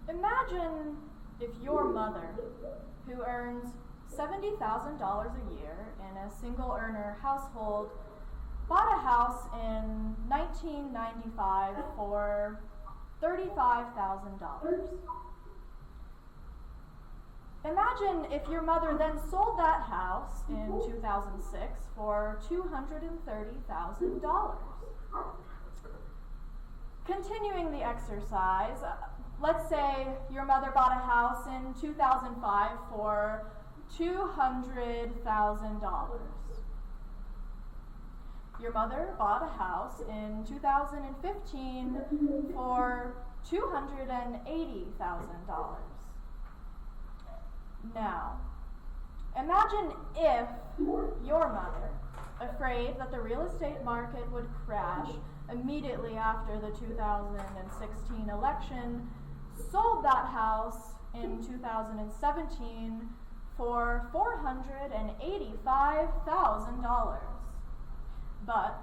Imagine if your mother, who earns $70,000 a year in a single-earner household, bought a house in 1995 for $35,000. Imagine if your mother then sold that house in 2006 for $230,000. Continuing the exercise, let's say your mother bought a house in 2005 for $200,000. Your mother bought a house in 2015 for $280,000. Now, imagine if your mother, afraid that the real estate market would crash immediately after the 2016 election, sold that house in 2017 for $485,000. But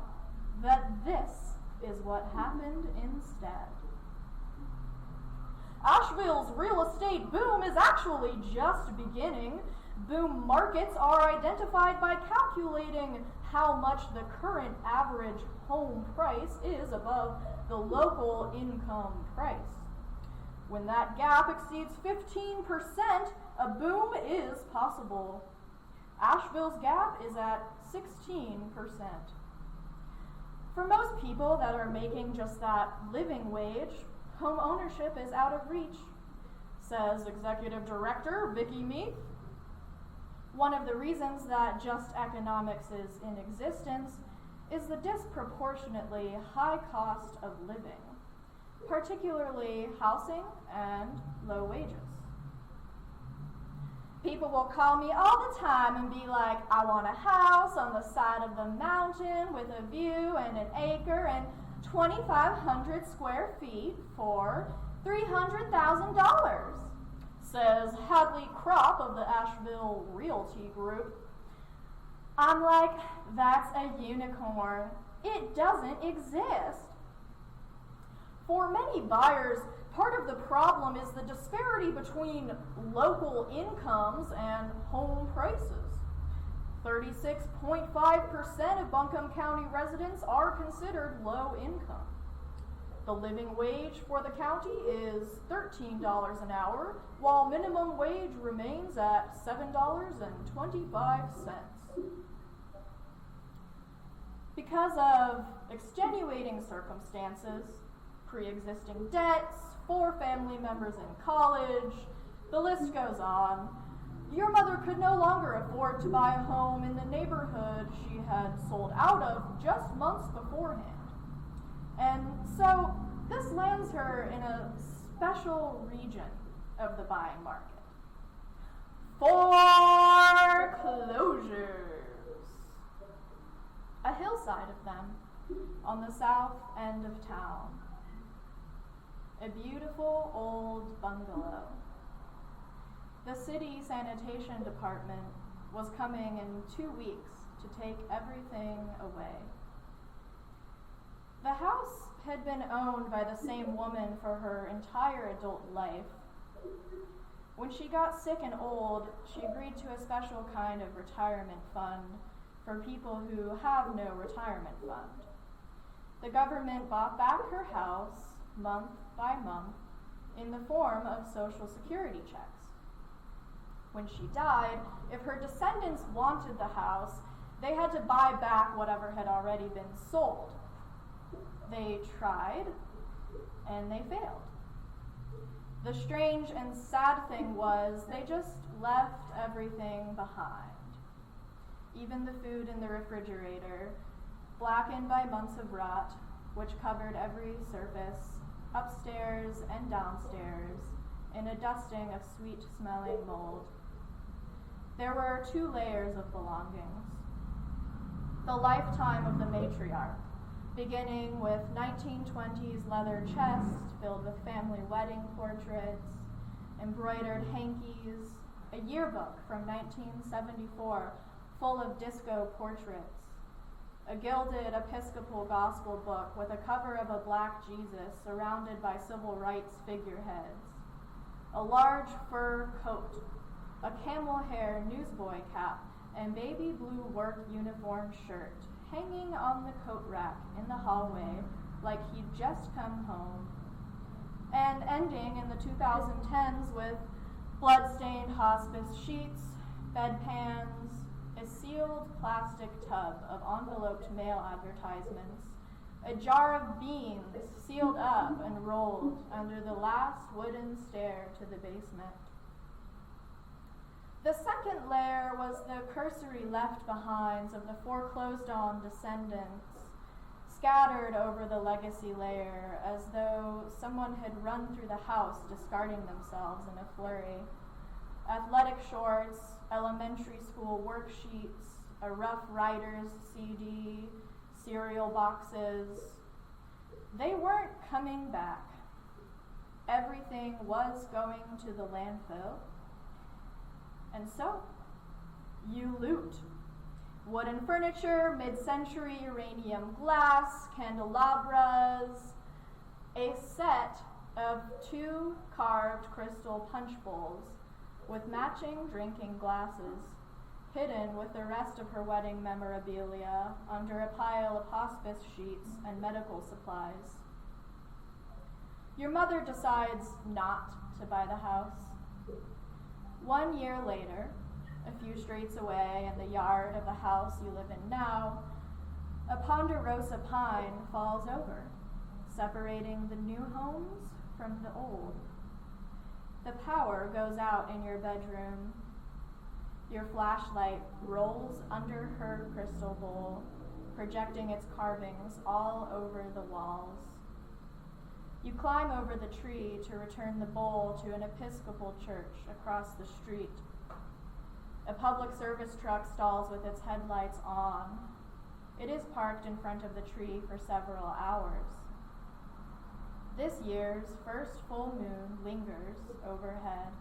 that this is what happened instead. Asheville's real estate boom is actually just beginning. Boom markets are identified by calculating how much the current average home price is above the local income price. When that gap exceeds 15%, a boom is possible. Asheville's gap is at 16%. For most people that are making just that living wage, home ownership is out of reach, says Executive Director Vicki Meath. One of the reasons that just economics is in existence is the disproportionately high cost of living, particularly housing and low wages. People will call me all the time and be like, I want a house on the side of the mountain with a view and an acre and 2,500 square feet for $300,000, says Hadley Kropp of the Asheville Realty Group. I'm like, that's a unicorn. It doesn't exist. For many buyers, part of the problem is the disparity between local incomes and home prices. 36.5% of Buncombe County residents are considered low income. The living wage for the county is $13 an hour, while minimum wage remains at $7.25. Because of extenuating circumstances, pre-existing debts, 4 family members in college, the list goes on, your mother could no longer afford to buy a home in the neighborhood she had sold out of just months beforehand. And so this lands her in a special region of the buying market. Foreclosures. A hillside of them on the south end of town. A beautiful old bungalow. The city sanitation department was coming in 2 weeks to take everything away. The house had been owned by the same woman for her entire adult life. When she got sick and old, she agreed to a special kind of retirement fund for people who have no retirement fund. The government bought back her house month by month in the form of Social Security checks. When she died, if her descendants wanted the house, they had to buy back whatever had already been sold. They tried, and they failed. The strange and sad thing was they just left everything behind. Even the food in the refrigerator, blackened by months of rot, which covered every surface, upstairs and downstairs, in a dusting of sweet-smelling mold. There were 2 layers of belongings. The lifetime of the matriarch, beginning with 1920s leather chest filled with family wedding portraits, embroidered hankies, a yearbook from 1974 full of disco portraits, a gilded Episcopal gospel book with a cover of a black Jesus surrounded by civil rights figureheads, a large fur coat, a camel hair newsboy cap, and baby blue work uniform shirt hanging on the coat rack in the hallway like he'd just come home, and ending in the 2010s with blood-stained hospice sheets, bedpans, a sealed plastic tub of enveloped mail advertisements, a jar of beans sealed up and rolled under the last wooden stair to the basement. The second layer was the cursory left-behinds of the foreclosed-on descendants, scattered over the legacy layer as though someone had run through the house discarding themselves in a flurry. Athletic shorts, elementary school worksheets, a Rough Riders CD, cereal boxes. They weren't coming back. Everything was going to the landfill. And so, you loot. Wooden furniture, mid-century uranium glass, candelabras, a set of 2 carved crystal punch bowls with matching drinking glasses, hidden with the rest of her wedding memorabilia under a pile of hospice sheets and medical supplies. Your mother decides not to buy the house. 1 year later, a few streets away in the yard of the house you live in now, a ponderosa pine falls over, separating the new homes from the old. The power goes out in your bedroom. Your flashlight rolls under her crystal bowl, projecting its carvings all over the walls. You climb over the tree to return the bowl to an Episcopal church across the street. A public service truck stalls with its headlights on. It is parked in front of the tree for several hours. This year's first full moon lingers overhead.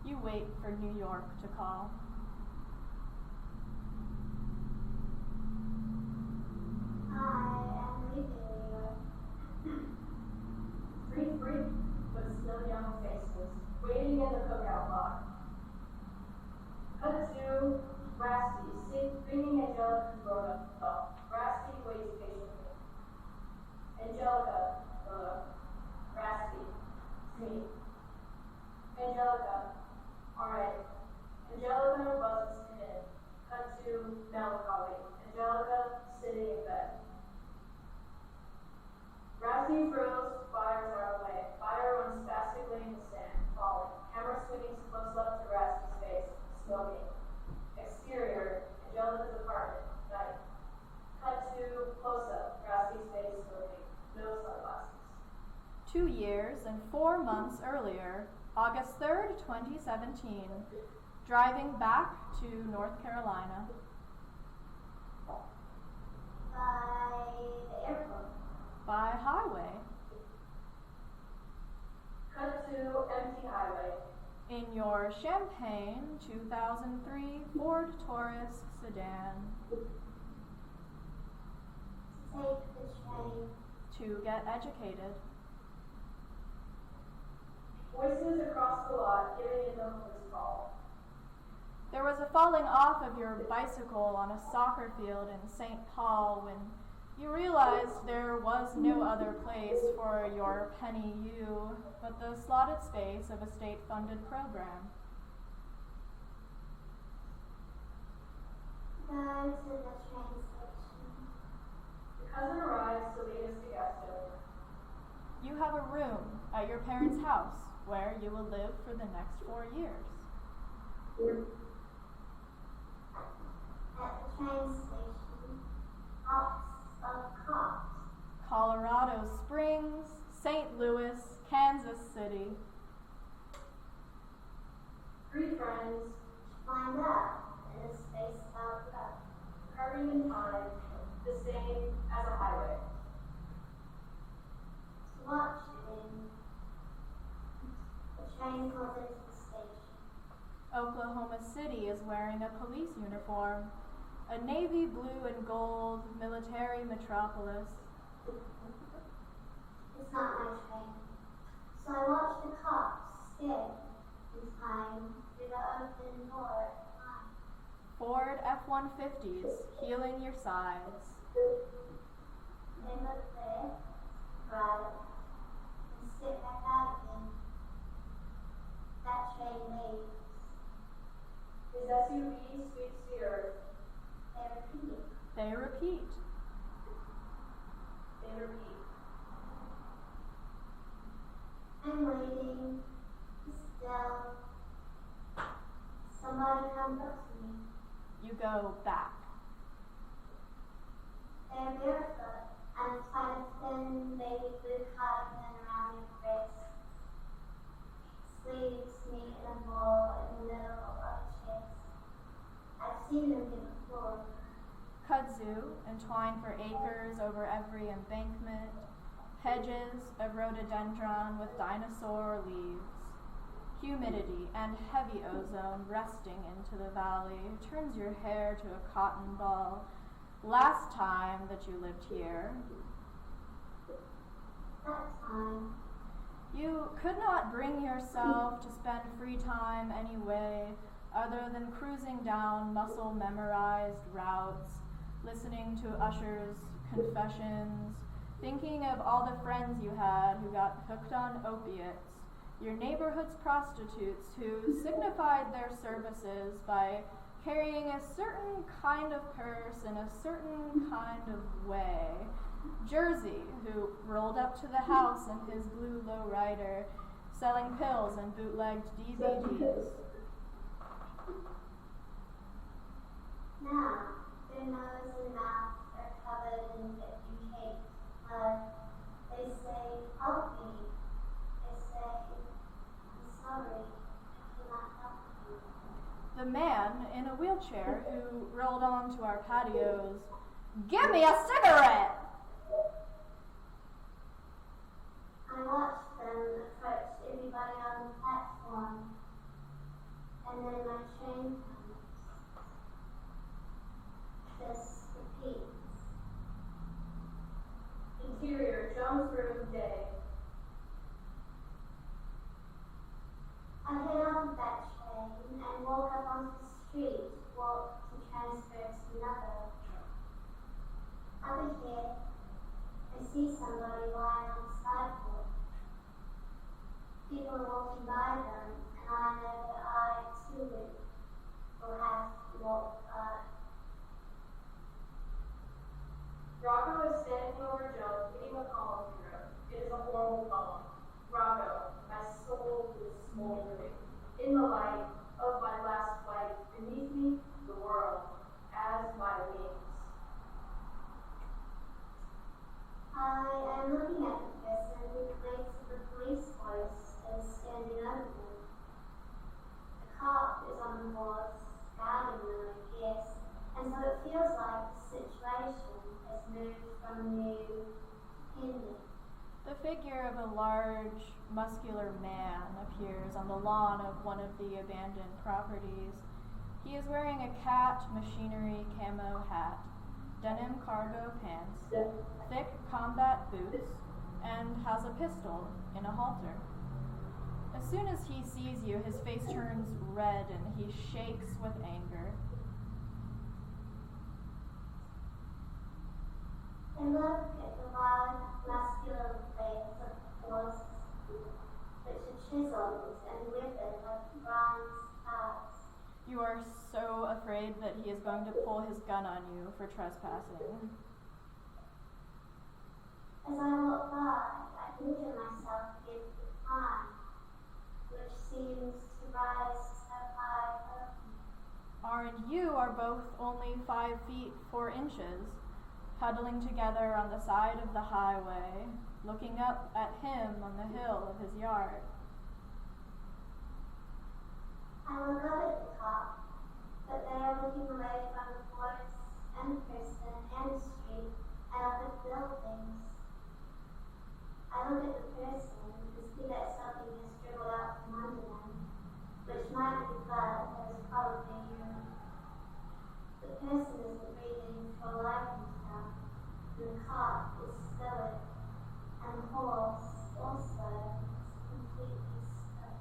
You wait for New York to call. I am leaving New York. 3 freak, but still young faces, waiting in the cookout lot. Cut to Rasty, bringing Angelica grown up. Rasty waits patiently. Angelica, Rasty, it's me. Angelica, alright. Angelica buzzes him in. Cut to melancholy. Angelica sitting in bed. Rasty froze, fires are away. Fire runs spastically in the sand, falling. Camera swings close up to Rasty's face, smoking. Exterior, Angelica's apartment, night. Cut to close-up, Rasty's face smoking, no sunglasses. 2 years and 4 months earlier, August 3rd, 2017, driving back to North Carolina. By the airport. By highway. Cut to empty highway. In your champagne 2003 Ford Taurus sedan. Take the train. To get educated. Voices across the lot giving in the police call. There was a falling off of your bicycle on a soccer field in St. Paul when you realized there was no other place for your penny you but the slotted space of a state-funded program. Go to the train station. The cousin arrives to lead us to Gastonia. You have a room at your parents' house where you will live for the next 4 years. At the train station, hops of cops. Colorado Springs, St. Louis, Kansas City. 3 friends, Find out in a space out left. curving in time, the same as a highway. To watch in. The train pulls into the station. Oklahoma City is wearing a police uniform, a navy blue and gold military metropolis. It's not my train. So I watch the cops scan in time through the open door at night. Ford F-150s healing your sides. They look there, drive, and sit back out again. That train leaves. His SUV sweeps the earth. They repeat. They repeat. They repeat. I'm waiting. Still. Somebody comes up to me. You go back. They're barefoot and tie a thin baby blue cardigan around their wrists. Sleeves meet in a ball in the middle of a chase. I've seen them here before. Kudzu, entwined for acres over every embankment. Hedges of rhododendron with dinosaur leaves. Humidity and heavy ozone resting into the valley turns your hair to a cotton ball. Last time that you lived here, That time, you could not bring yourself to spend free time any way other than cruising down muscle-memorized routes, listening to ushers' confessions, thinking of all the friends you had who got hooked on opiates, your neighborhood's prostitutes who signified their services by carrying a certain kind of purse in a certain kind of way. Jersey, who rolled up to the house in his blue lowrider, selling pills and bootlegged DVDs. now, their nose and mouth are covered in cake, blood. They say, help me. They say, I'm sorry, I cannot help you. The man in a wheelchair who rolled onto our patios, "Give me a cigarette!" I watched them approach everybody on the platform, and then my train comes. This repeats. Interior, Jones Room, day. I get off of that train and walk up onto the street, walk to transfer to another. Over here, I see somebody lying on the sidewalk. People are walking by them, and I know that I too will have to walk by. Rocco is standing over Jones, reading a poem he wrote. It is a horrible poem. Rocco, my soul is smoldering. In the light of my last flight, beneath me, the world, as my wings. I am looking at the person who claims the police force is standing over them. The cop is on the horse, guiding them, I guess, and so it feels like the situation has moved from new to pending. The figure of a large, muscular man appears on the lawn of one of the abandoned properties. He is wearing a cat machinery camo hat, denim cargo pants, thick combat boots, and has a pistol in a halter. As soon as he sees you, his face turns red and he shakes with anger. And look at the large, muscular legs of the horse, which are chiseled and withered like bronze parts. You are so afraid that he is going to pull his gun on you for trespassing. As I walk by, I injure myself against the pine, which seems to rise so high above and you are both only 5 feet 4 inches, huddling together on the side of the highway, looking up at him on the hill of his yard. I look up at the top, but they are looking away from the forest and the person and the street and up at the buildings. I look at the person and see that something has dribbled out from under them, which might be blood, but is probably urine. The person isn't breathing for life into them, and the cop is stoic, and the horse also is completely stuck.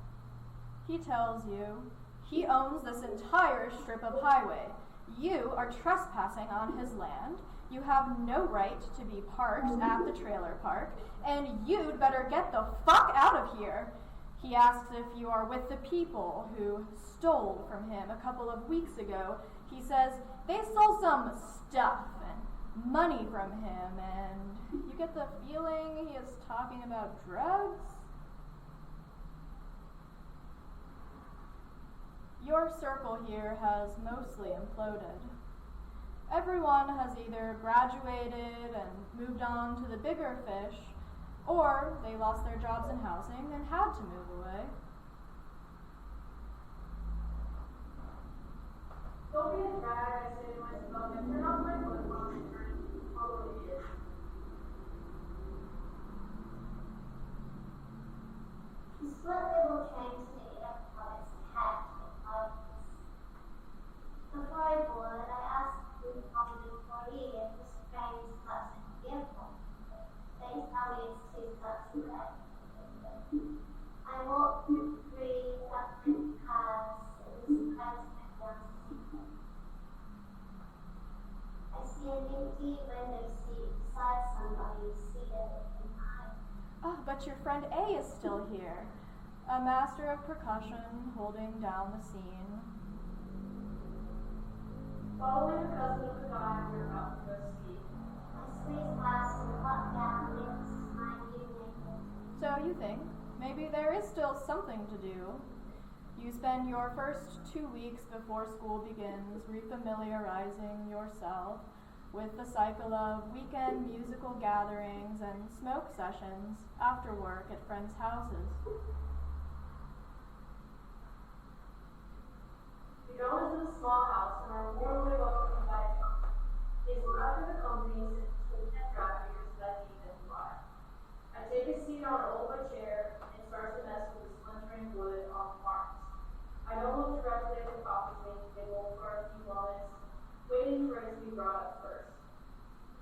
He tells you he owns this entire strip of highway. You are trespassing on his land. You have no right to be parked at the trailer park, and you'd better get the fuck out of here. He asks if you are with the people who stole from him a couple of weeks ago. He says they stole some stuff and money from him, and you get the feeling he is talking about drugs. Your circle here has mostly imploded. Everyone has either graduated and moved on to the bigger fish, or they lost their jobs in housing and had to move away. Don't be a drag, I say to myself, if you're not my foot on the turn, probably is. The split label train to the airport is packed with bikes. Before I board, I asked the employee if this train stops at the airport. They tell me it's 2 stops away. I walk through 3 upland cars and surprise myself. I see an empty window seat beside somebody seated in mine. Oh, but your friend A is still here, a master of percussion holding down the scene. Following the cousin of the guy we're about to go see. I squeeze past and walk down Nicholas's mind naked. So you think maybe there is still something to do. You spend your first 2 weeks before school begins refamiliarizing yourself with the cycle of weekend musical gatherings and smoke sessions after work at friends' houses. We go into the small house and are warmly welcomed by John. He has been out of the company since the 10 draft years that he didn't fly. I take a seat on an old wood chair and start to mess with the splintering wood on the farms. I don't look directly at the coffee table for a few moments, waiting for it to be brought up first.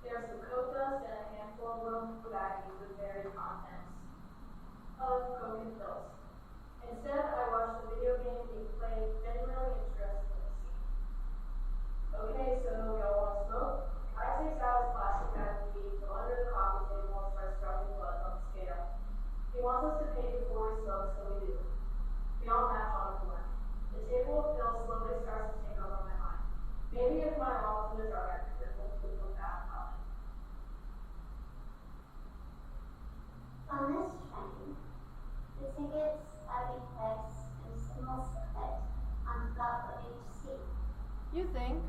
There's some coke dust and a handful of little baggies with varied contents of coke and pills. Instead, I watch the video game being played, genuinely interested in the scene. Okay, so y'all want to smoke? I takes out his plastic bag of weed from under the coffee table and starts dropping buds on the scale. He wants us to pay before we smoke, so we do. We all match on a one. The table of pills slowly starts to take over my mind. Maybe if my mom was a drug addict, it would look bad about it. On this train, the tickets are being placed in a small slit on the top of each seat. You think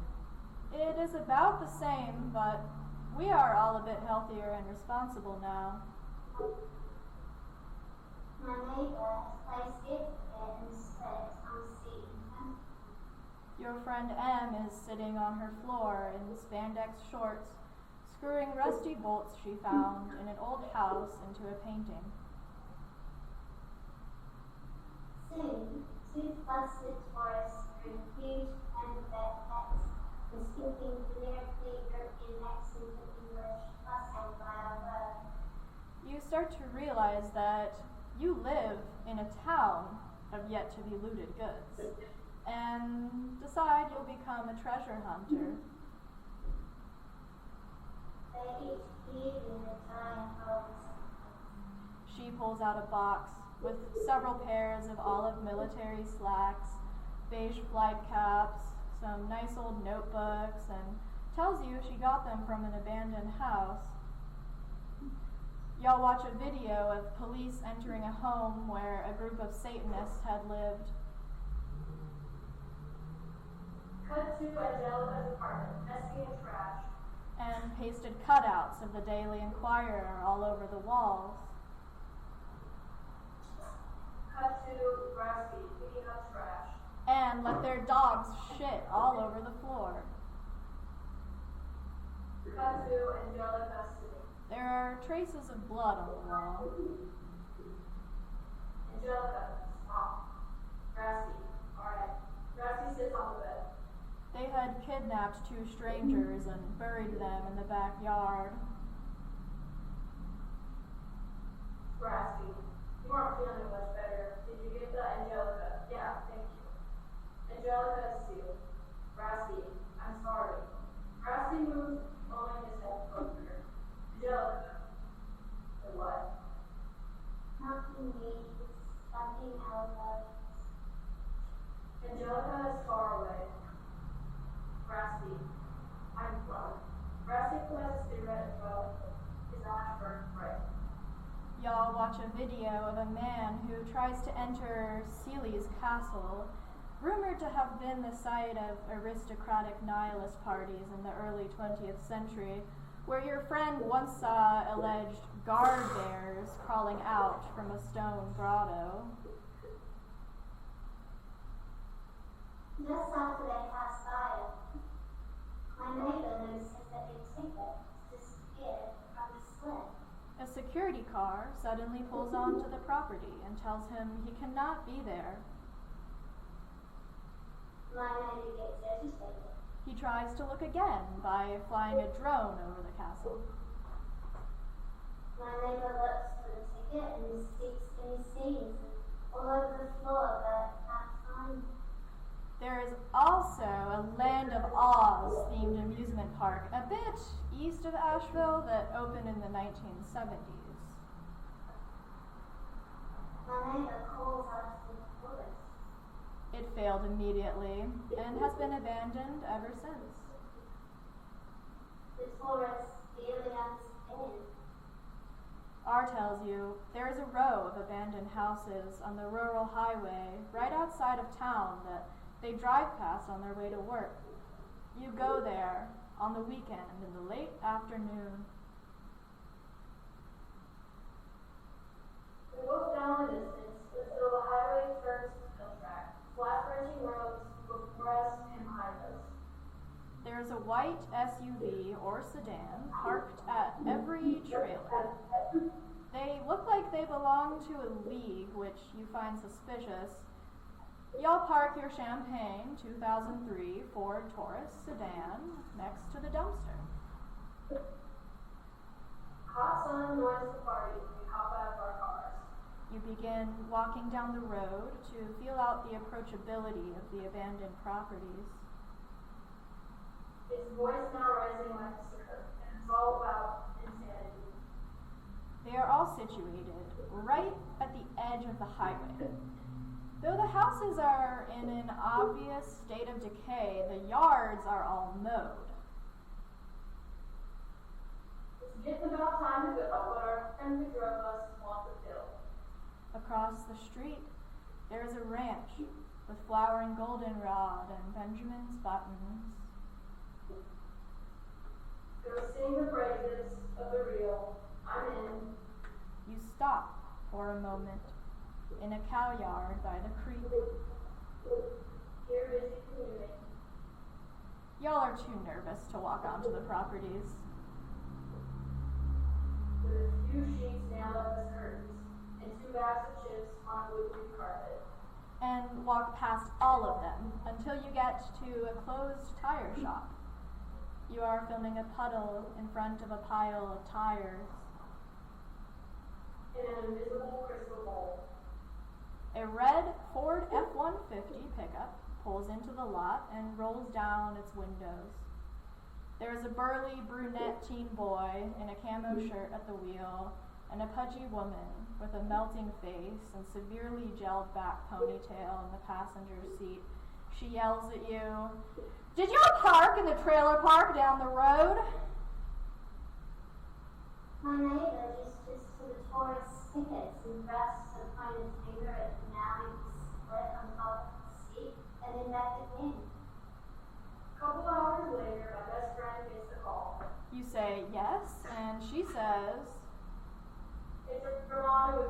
it is about the same, but we are all a bit healthier and responsible now. My neighbor has placed his ticket in a slit on the seat in front of him. Your friend M is sitting on her floor in spandex shorts, screwing rusty bolts she found in an old house into a painting. Soon, 2 flustered tourists bring huge pen backpacks and speaking lyrically European accent of English bustled by our road. You start to realize that you live in a town of yet to be looted goods, and decide you'll become a treasure hunter. They each heave in a giant boat. She pulls out a box with several pairs of olive military slacks, beige flight caps, some nice old notebooks, and tells you she got them from an abandoned house. Y'all watch a video of police entering a home where a group of Satanists had lived. Cut to Angelica's apartment, messy and trashed. And pasted cutouts of the Daily Enquirer all over the walls. Cut to Grassy, picking up trash. And let their dogs shit all over the floor. Cut to Angelica sitting. There are traces of blood on the wall. Angelica, stop. Grassy, alright. Grassy sits on the bed. They had kidnapped two strangers and buried them in the backyard. Grassy, you aren't feeling much better. Did you get the Angelica? Yeah, thank you. Angelica is sealed. Grassy, I'm sorry. Grassy moved, pulling his head closer. Angelica. The what? Nothing needs something else. Angelica is far away. Grassy, I'm blood. Grassy collects a cigarette and throws it. His ash burns bright. Y'all watch a video of a man who tries to enter Seely's castle, rumored to have been the site of aristocratic nihilist parties in the early 20th century, where your friend once saw alleged guard bears crawling out from a stone grotto. Just after they passed by it, my neighbor noticed that a ticket disappeared from the slip. A security car suddenly pulls onto the property and tells him he cannot be there. My neighbor gets agitated. He tries to look again by flying a drone over the castle. My neighbor looks for the ticket and he sees all over the floor but can't find it. There is also a Land of Oz themed amusement park a bit east of Asheville that opened in the 1970s. My neighbor calls out to the forest. It failed immediately and has been abandoned ever since. The tourists really understand. R tells you there is a row of abandoned houses on the rural highway right outside of town that they drive past on their way to work. You go there on the weekend in the late afternoon. We look down the distance until the highway turns to hill track, flat wrenching roads before us and behind us. There is a white SUV or sedan parked at every trailer. They look like they belong to a league, which you find suspicious. Y'all park your Champagne 2003 Ford Taurus sedan next to the dumpster. Hot sun joins the party when we hop out of our cars. You begin walking down the road to feel out the approachability of the abandoned properties. Its voice now rising like a surf, and it's all about insanity. They are all situated right at the edge of the highway. Though the houses are in an obvious state of decay, the yards are all mowed. It's getting about time to go, but our friend who drove us wants the pill. Across the street, there is a ranch with flowering goldenrod and Benjamin's buttons. Go sing the praises of the real. I'm in. You stop for a moment in a cow yard by the creek. Here busy commuting. Y'all are too nervous to walk onto the properties. With a few sheets nailed up as curtains, and 2 bags of chips on a wood-free carpet. And walk past all of them until you get to a closed tire shop. You are filming a puddle in front of a pile of tires. In an invisible crystal bowl. A red Ford F-150 pickup pulls into the lot and rolls down its windows. There is a burly brunette teen boy in a camo shirt at the wheel and a pudgy woman with a melting face and severely gelled back ponytail in the passenger seat. She yells at you, "Did y'all park in the trailer park down the road?" My neighbor just to the tourist tickets and rests to point his finger at the now empty split on top of the seat and then back again. says, It's Johanna,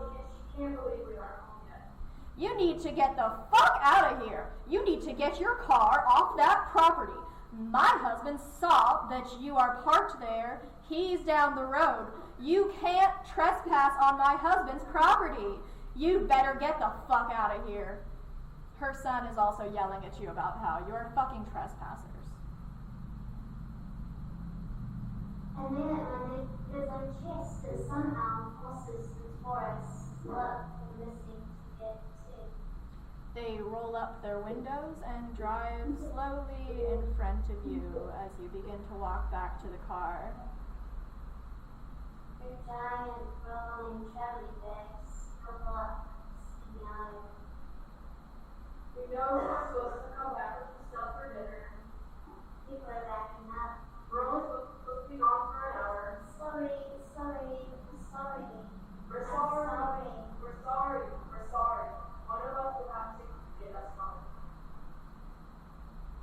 she can't believe we aren't home yet. you need to get the fuck out of here. You need to get your car off that property. My husband saw that you are parked there. He's down the road. You can't trespass on my husband's property. You better get the fuck out of here. Her son is also yelling at you about how you're fucking trespassers. And then my neighbors are chased and somehow horses and forests look missing to get to. They roll up their windows and drive slowly in front of you as you begin to walk back to the car. Their giant rolling traveling bags purple up, sticking out. We know we're supposed to come back with some stuff for dinner. People are backing up. We're only supposed to be gone for an hour. Sorry. We're sorry. We're sorry. One of us will have to get us home.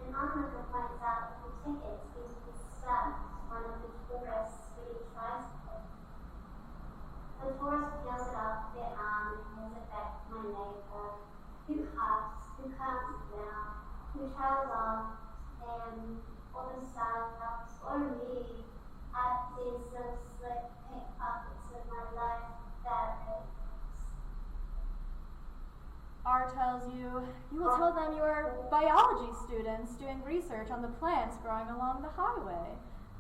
An onlooker points out the tickets seem to be stuck to one of the tourists when he tries to put. The tourist peels it off with their arm and hands it back to my neighbor, who coughs it down, who travels off, and or the Starbucks or me at these little slick pickpockets of my life fabrics. R tells you will tell them you are biology students doing research on the plants growing along the highway,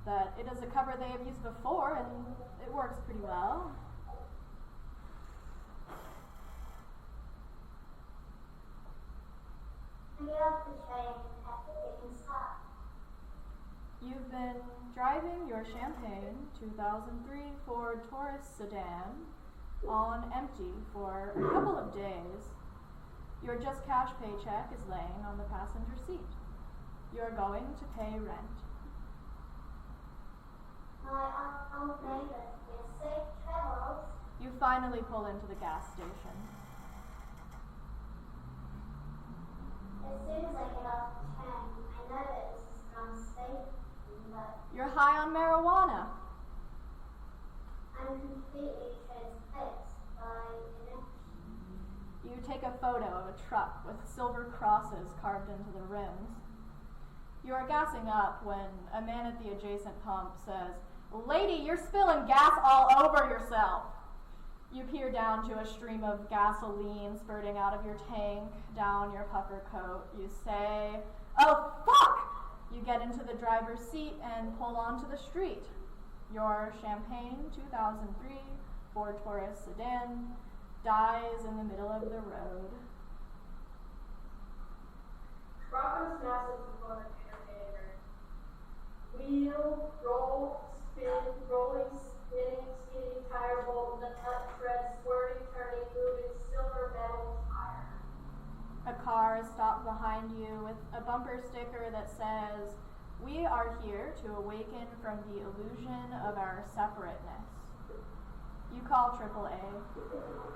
that it is a cover they have used before and it works pretty well. I get off the train after getting stopped. You've been driving your Champagne 2003 Ford Taurus sedan on empty for a couple of days. Your just cash paycheck is laying on the passenger seat. You're going to pay rent. My old neighbor is safe travels. You finally pull into the gas station. As soon as I get off the train, I know that this is from state, but You're high on marijuana. I'm completely transfixed by inaction. You take a photo of a truck with silver crosses carved into the rims. You are gassing up when a man at the adjacent pump says, "Lady, you're spilling gas all over yourself." You peer down to a stream of gasoline spurting out of your tank, down your puffer coat. You say, "Oh, fuck!" You get into the driver's seat and pull onto the street. Your Champagne 2003 Ford Taurus sedan dies in the middle of the road. Rocco snaps at the phone entertainer. Wheel, roll, spin, rolling, spinning, skidding, tire bolt, the nut, tread, squirting, turning, moving, silver metal tire. A car is stopped behind you with a bumper sticker that says, "We are here to awaken from the illusion of our separateness." You call AAA.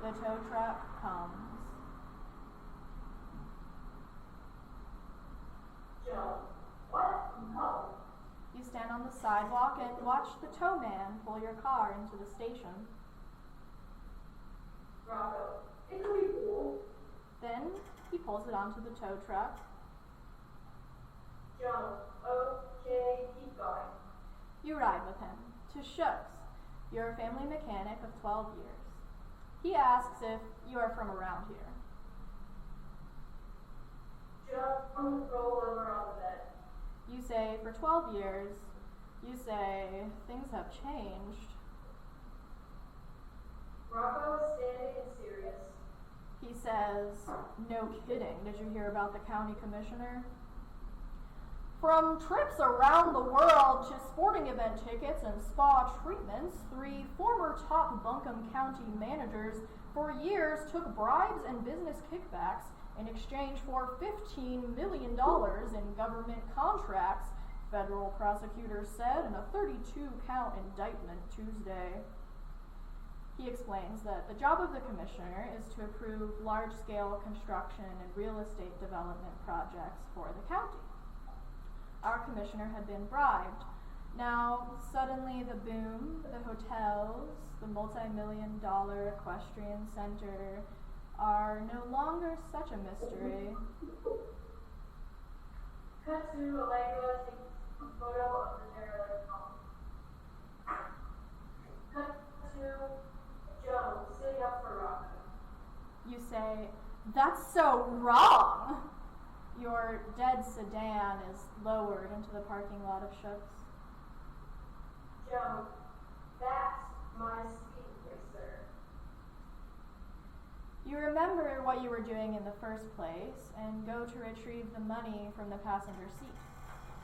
The tow truck comes. Joe, what? No. You stand on the sidewalk and watch the tow man pull your car into the station. Rocco, it could be cool. Then he pulls it onto the tow truck. Joe, okay, keep going. You ride with him to Shooks, your family mechanic of 12 years. He asks if you are from around here. Joe, roll over on the bed. You say, for 12 years, you say, things have changed. Rocco is standing and serious. He says, "No kidding, did you hear about the county commissioner?" From trips around the world to sporting event tickets and spa treatments, 3 former top Buncombe County managers for years took bribes and business kickbacks in exchange for $15 million in government contracts, federal prosecutors said in a 32-count indictment Tuesday. He explains that the job of the commissioner is to approve large-scale construction and real estate development projects for the county. Our commissioner had been bribed. Now, suddenly the boom, the hotels, the multi-million-dollar equestrian center are no longer such a mystery. Cut to Allegra takes a photo of the derelict home. Cut to Joe sitting up for Rocco. You say, "That's so wrong!" Your dead sedan is lowered into the parking lot of Schutz. Joe, that's my speed racer. You remember what you were doing in the first place and go to retrieve the money from the passenger seat.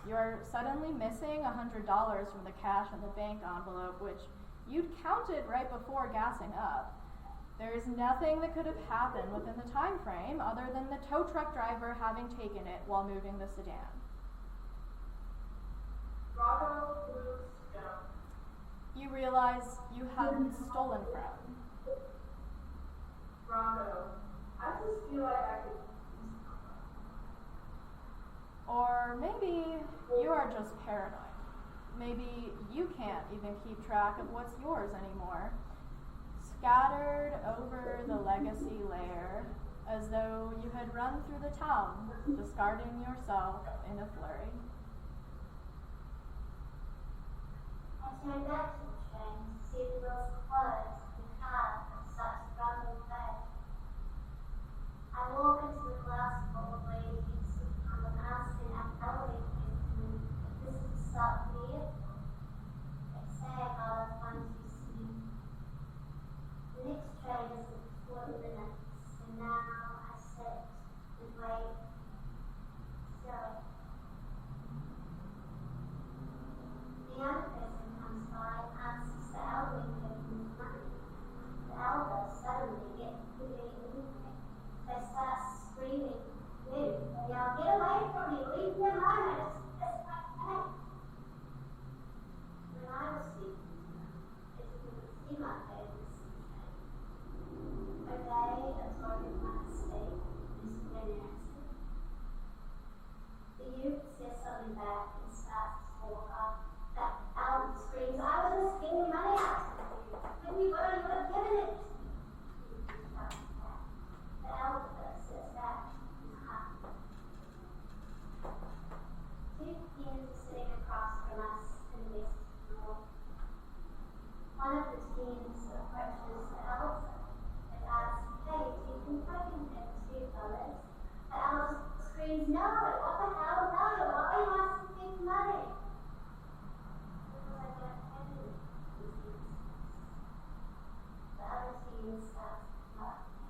You're suddenly missing $100 from the cash in the bank envelope, which you'd counted right before gassing up. There's nothing that could have happened within the time frame other than the tow truck driver having taken it while moving the sedan. Rocco moves Joe. You realize you had been stolen from. Rocco, I just feel like I could. Or maybe you are just paranoid. Maybe you can't even keep track of what's yours anymore. Scattered over the legacy layer, as though you had run through the town, discarding yourself in a flurry. I turned back to the train to see the doors closed, the cab and such rumbled bed. I walk into the glass hallway and I'm asking an elevator if this is the stop here. They say I got off 123C. The next train is in 40 minutes, and now I sit and wait. Silly. The other person comes by and asks the elderly person for money. The elder suddenly gets really angry. They start screaming, "Dude!" They yell, "Get away from me! Leave me alone! It's my pay!" When I was speaking to them, it didn't seem like they were listening. A day absorbing my mistake is when answered. The youth says something back and starts to walk off. That elder screams, "I was just giving money out to you. When you were, you would have given it to me." The elder says back, Two teens are sitting across from us in the basement hall. One of the teens approaches the elder and asks, "Hey, do you think I can get $2?" The elder screams, "No, what the hell, no, why are you asking me for money?" Because I don't have any, the teen says. The other teen starts laughing.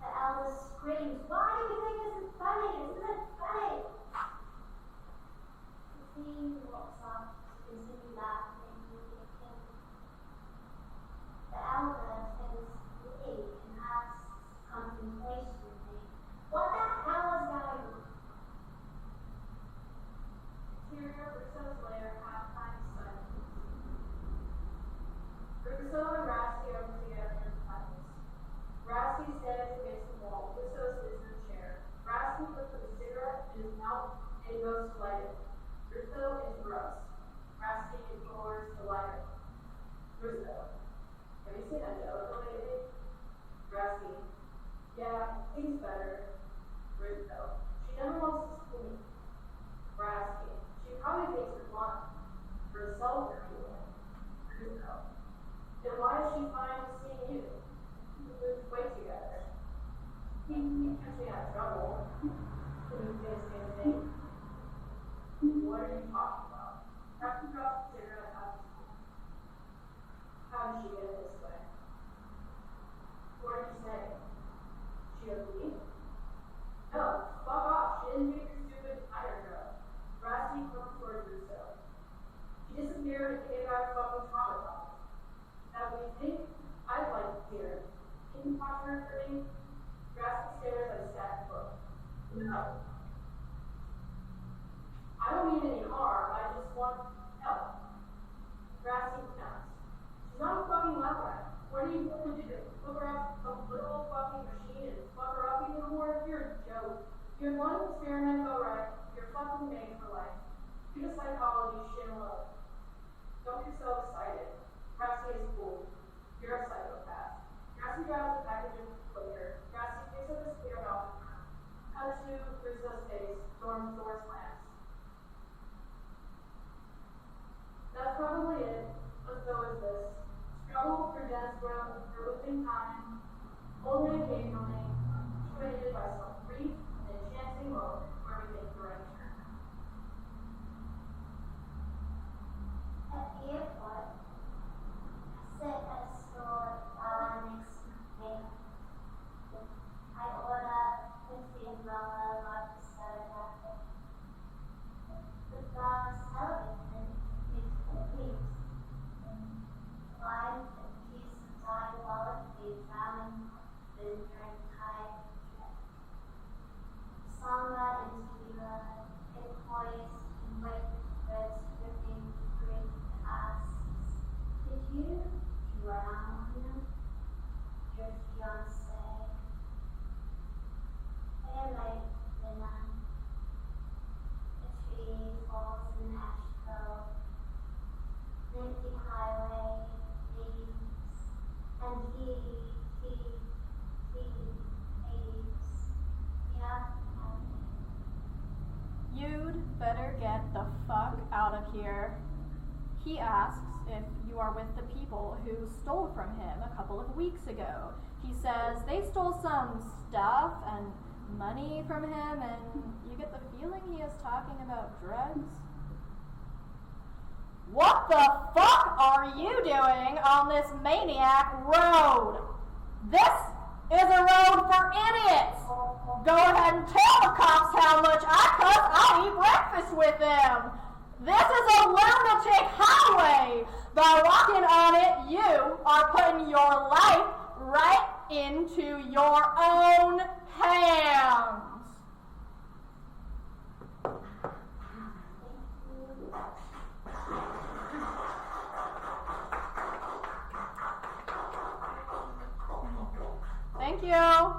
The elder screams, "Why do you think this is funny? Isn't it funny?" The teen walks off to continue laughing with the king. The elder turns to me and asks contemplationally, "What the hell is going on?" Interior Russo's lair, halftime silence. Russo and Rasty are together in silence. Rasty stands against the wall. Russo sits in a chair. Rasty puts a cigarette in his mouth and goes to light it. Russo interrupts. Rasty ignores the lighter. Russo, have you seen Angelica lately? Rasty, yeah, seems better. Russo, she never wants to see me. Rasty, she probably thinks it's fun. For herself or anyway. Russo, then why is she fine with seeing you? We moved way together. You catch me out of trouble. Can you say the same thing? What are you talking about? Rasty drops the cigarette out of his mouth. How did she get this way? What did you say? She agreed? No, fuck off. She didn't do your stupid tire girl. Rasty comes towards Russo. She disappeared and came back fucking traumatized. Is that what you think? I'd like to hear it. Can you talk to her for me? Rasty stares at a stacked book. No. I don't mean any harm. I just want help. Rasty counts. She's not a fucking lab rat. What are you going to do? Hook her up a little fucking machine and fuck her up even more? You're a joke. You had one experiment go right. You're fucking made for life. Do the psychology shit him alone. Don't be so excited. Grassy is cool. You're a psychopath. Grassy grabs a package of liquor. Grassy picks up his clear mouth. Cut to Crusoe's face. Thor slams. That's probably it, but so is this. Struggle prevents growth, removing time, only occasionally, punctuated by some brief and enchanting moment where we make the right turn. At the airport, I sit at a store next to me. I order $15 vodka soda. The dog's television makes me weep. Life and peace of diabolic drowning in during tide trip. Samba and tequila, and poised and white threads dripping great asks. Did you drown him? Your fiancé? Daylight midnight. A tree falls in ash grove. An empty highway, leaves, and he leaves. Yeah. You'd better get the fuck out of here. He asks if you are with the people who stole from him a couple of weeks ago. He says they stole some stuff and money from him, and you get the feeling he is talking about drugs. What the fuck are you doing on this maniac road? This is a road for idiots. Go ahead and tell the cops how much I cuss. I'll eat breakfast with them. This is a lunatic highway. By walking on it, you are putting your life right into your own hands. Thank you.